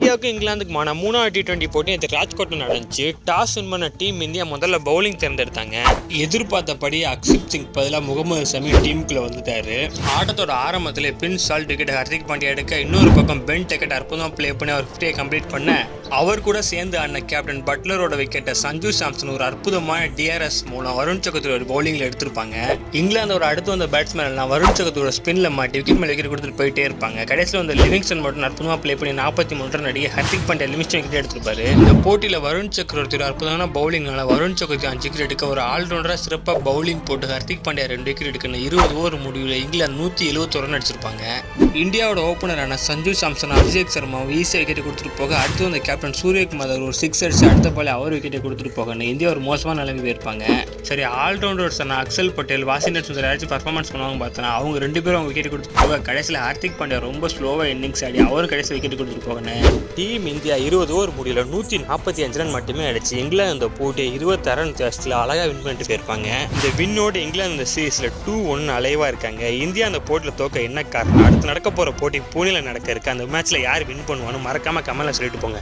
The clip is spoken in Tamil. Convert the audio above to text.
இந்தியாவுக்கு இங்கிலாந்துக்குமான 3வது T20 போட்டி நேற்று ராஜ்கோட்டில் நடந்துச்சு. டாஸ் வின் பண்ண டீம் இந்தியா முதல்ல பவுலிங் தேர்ந்தெடுத்தாங்க. எதிர்பார்த்தபடி அக்ஷிப் சிங் பதிலாக முகமது ஷமி டீமுக்குள்ள வந்துட்டாரு. ஆட்டத்தோட ஆரம்பத்தில் Prince salt wicket Hardik Pandya எடுக்க, இன்னொரு பக்கம் பென் டெக்கெட் அற்புதமாக ப்ளே பண்ணி அவர் 50 கம்ப்ளீட் பண்ண, அவர் கூட சேர்ந்து ஆடின கேப்டன் பட்லரோட விக்கெட்டை சஞ்சு சாம்சன் ஒரு அற்புதமான டிஆர்எஸ் மூலம் வருண் சக்கரவர்த்தி ஒரு பவுலிங்கில் எடுத்திருப்பாங்க. இங்கிலாந்தோட அடுத்து வந்த பேட்ஸ்மேன் எல்லாம் வருண் சக்கரவர்த்தியோட ஸ்பின்ல மாட்டி விக்கெட் மேலே விக்கெட் கொடுத்துட்டு போயிட்டே இருப்பாங்க. கடைசியில் வந்து லிவிங்ஸ்டன் மட்டும் அற்புதமாக ப்ளே பண்ணி 43 ரன் அடிக்க ஹர்திக் பாண்டியா லிவிங்ஸ்டன் விக்கெட் எடுத்திருப்பாரு. இந்த போட்டியில் வருண் சக்கரவர்த்தியோட அற்புதமான பவுலிங்னால வருண் சக்கரவர்த்தி 5 விக்கெட் எடுக்க, ஒரு ஆல்ரவுண்டராக சிறப்பாக பவுலிங் போட்டு ஹர்திக் பாண்டியா 2 விக்கெட் எடுக்கணும். 20 ஓவர் முடிவில் இங்கிலாந்து 171 ரன் அடிச்சிருப்பாங்க. இந்தியாவோட ஓப்பனரான சஞ்சு சாம்சன் அபிஷேக் சர்மா ஈஸியாக விக்கெட் கொடுத்துட்டு போக, அடுத்து வந்த கேப்டன் சூரியகுமார் ஒரு 6 அடிச்சு அடுத்த பாலே அவர் விக்கெட்டை கொடுத்துட்டு போக இந்தியா ஒரு மோசமான நிலைமை போயிருப்பாங்க. சரி, ஆல்ரவுண்டர்ஸான அக்ஷல் பட்டேல், வாஷிங்டன் சுந்தர் யாராச்சும் பர்ஃபார்மன்ஸ் பண்ணுவாங்க பார்த்தோன்னா அவங்க 2 பேரும் அவங்க விக்கெட் கொடுத்துட்டு போக, கடைசியில் ஹர்திக் பாண்டியா ரொம்ப ஸ்லோவாக இன்னிங்ஸ் ஆடி அவரும் கடைசியில் விக்கெட் கொடுத்துட்டு போகணும். டீம் இந்தியா 20 ஓவர் முடியல 145 ரன் மட்டுமே அடிச்சு இங்கிலாந்து இந்த போட்டியை 26 ரன் வித்தியாசத்தில் அழகாக வின் பண்ணிட்டு போயிருப்பாங்க. இந்த வின்னோடு இங்கிலாந்து இந்த சீரீஸில் 2-1 அலைவாக இருக்காங்க. இந்தியா அந்த போட்டியில் தோக்க என்ன காரணம், அடுத்து நடக்க போகிற போட்டி புனேல நடக்க இருக்கு, அந்த மேட்ச்சில் யார் வின் பண்ணுவான்னு மறக்காமல் கமெண்ட்ல சொல்லிட்டு போங்க.